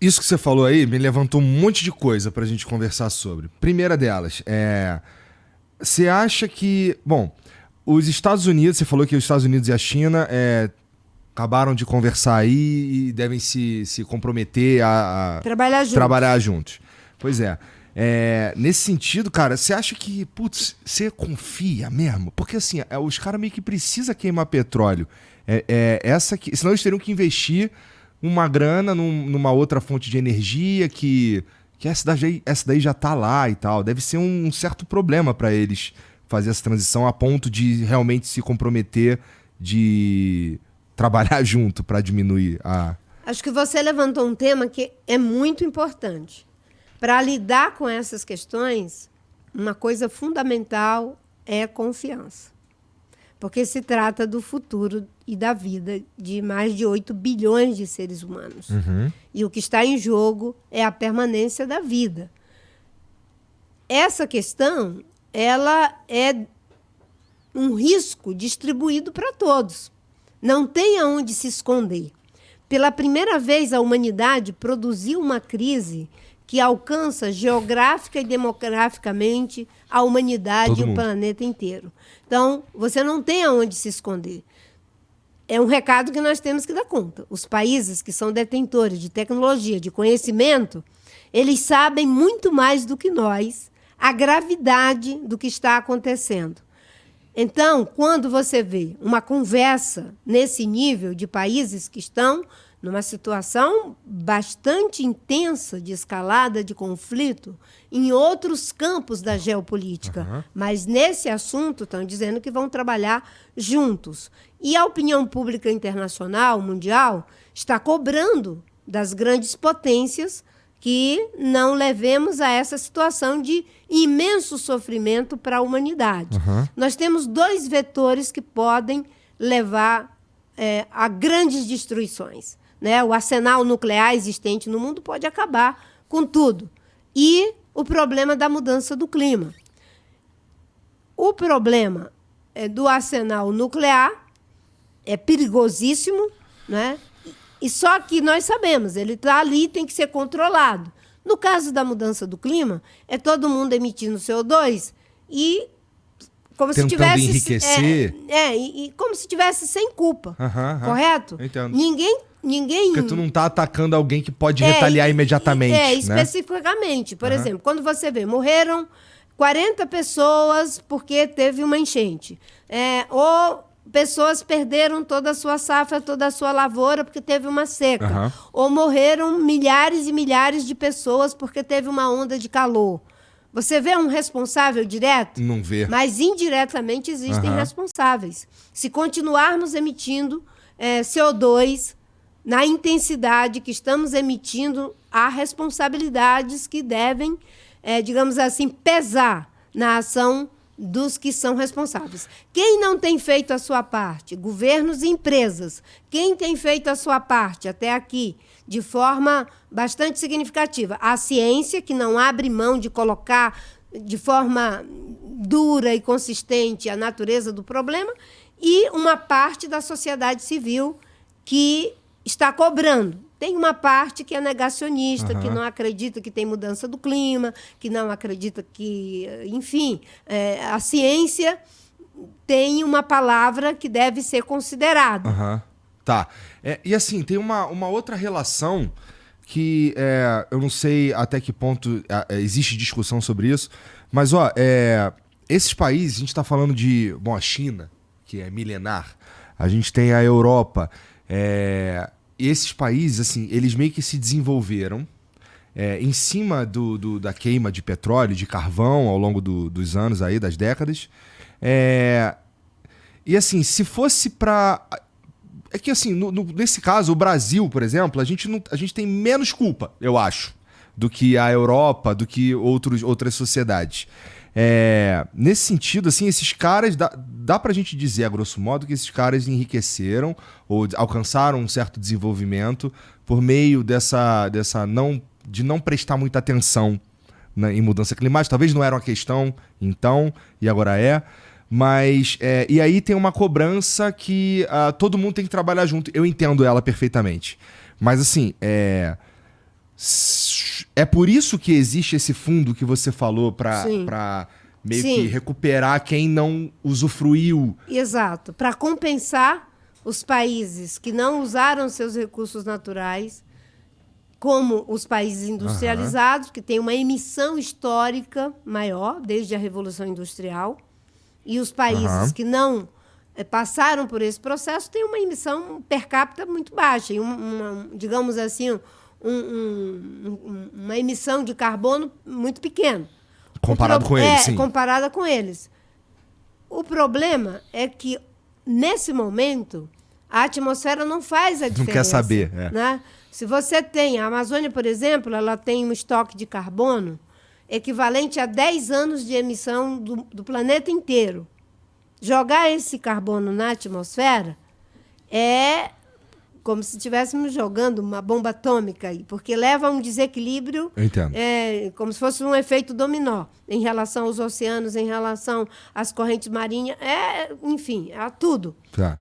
Isso que você falou aí me levantou um monte de coisa pra gente conversar sobre. Primeira delas, você acha que... Bom, os Estados Unidos, você falou que os Estados Unidos e a China acabaram de conversar aí e devem se comprometer a trabalhar juntos. Pois é. Nesse sentido, cara, você acha que, putz, você confia mesmo? Porque assim, os caras meio que precisam queimar petróleo. Senão eles teriam que investir uma grana numa outra fonte de energia que essa daí já tá lá e tal. Deve ser um certo problema para eles fazer essa transição a ponto de realmente se comprometer de trabalhar junto para diminuir a... Acho que você levantou um tema que é muito importante. Para lidar com essas questões, uma coisa fundamental é confiança. Porque se trata do futuro e da vida de mais de 8 bilhões de seres humanos. Uhum. E o que está em jogo é a permanência da vida. Essa questão, ela é um risco distribuído para todos. Não tem aonde se esconder. Pela primeira vez, a humanidade produziu uma crise que alcança geográfica e demograficamente a humanidade e o planeta inteiro. Então, você não tem aonde se esconder. É um recado que nós temos que dar conta. Os países que são detentores de tecnologia, de conhecimento, eles sabem muito mais do que nós a gravidade do que está acontecendo. Então, quando você vê uma conversa nesse nível de países que estão numa situação bastante intensa de escalada de conflito em outros campos da geopolítica. Mas nesse assunto estão dizendo que vão trabalhar juntos. E a opinião pública internacional, mundial, está cobrando das grandes potências que não levemos a essa situação de imenso sofrimento para a humanidade. Nós temos 2 vetores que podem levar a grandes destruições. Né? O arsenal nuclear existente no mundo pode acabar com tudo. E o problema da mudança do clima. O problema do arsenal nuclear é perigosíssimo, né? E só que nós sabemos, ele está ali, tem que ser controlado. No caso da mudança do clima, é todo mundo emitindo CO2 e como tentando se tivesse enriquecer. E como se tivesse sem culpa. Correto? Entendo. Ninguém... Porque tu não tá atacando alguém que pode retaliar imediatamente. Especificamente. Por exemplo, quando você vê, morreram 40 pessoas porque teve uma enchente. Ou pessoas perderam toda a sua safra, toda a sua lavoura porque teve uma seca. Ou morreram milhares e milhares de pessoas porque teve uma onda de calor. Você vê um responsável direto? Não vê. Mas indiretamente existem responsáveis. Se continuarmos emitindo CO2 na intensidade que estamos emitindo, há responsabilidades que devem, digamos assim, pesar na ação dos que são responsáveis. Quem não tem feito a sua parte? Governos e empresas. Quem tem feito a sua parte até aqui de forma bastante significativa? A ciência, que não abre mão de colocar de forma dura e consistente a natureza do problema, e uma parte da sociedade civil que está cobrando. Tem uma parte que é negacionista, que não acredita que tem mudança do clima, que não acredita que... Enfim, a ciência tem uma palavra que deve ser considerada. Tá. E assim, tem uma outra relação que eu não sei até que ponto existe discussão sobre isso, mas esses países, a gente está falando de... Bom, a China, que é milenar, a gente tem a Europa... esses países, assim, eles meio que se desenvolveram em cima da queima de petróleo, de carvão, ao longo dos anos aí, das décadas. E assim, se fosse para... É que assim, nesse caso, o Brasil, por exemplo, a gente tem menos culpa, eu acho, do que a Europa, do que outras sociedades. Nesse sentido, assim, esses caras, dá pra gente dizer, a grosso modo, que esses caras enriqueceram ou alcançaram um certo desenvolvimento por meio de não prestar muita atenção em mudança climática. Talvez não era uma questão, então, e agora é. Mas, e aí tem uma cobrança que todo mundo tem que trabalhar junto. Eu entendo ela perfeitamente. Mas, assim, É por isso que existe esse fundo que você falou Sim. para meio Sim. que recuperar quem não usufruiu. Exato. Para compensar os países que não usaram seus recursos naturais, como os países industrializados, que têm uma emissão histórica maior, desde a Revolução Industrial, e os países que não passaram por esse processo têm uma emissão per capita muito baixa, e digamos assim, uma emissão de carbono muito pequena. Comparado com eles, sim. Comparada com eles. O problema é que, nesse momento, a atmosfera não faz a diferença. Não quer saber. Né? Se você tem... A Amazônia, por exemplo, ela tem um estoque de carbono equivalente a 10 anos de emissão do planeta inteiro. Jogar esse carbono na atmosfera é como se estivéssemos jogando uma bomba atômica aí, porque leva a um desequilíbrio, como se fosse um efeito dominó em relação aos oceanos, em relação às correntes marinhas, enfim, a tudo. Tá.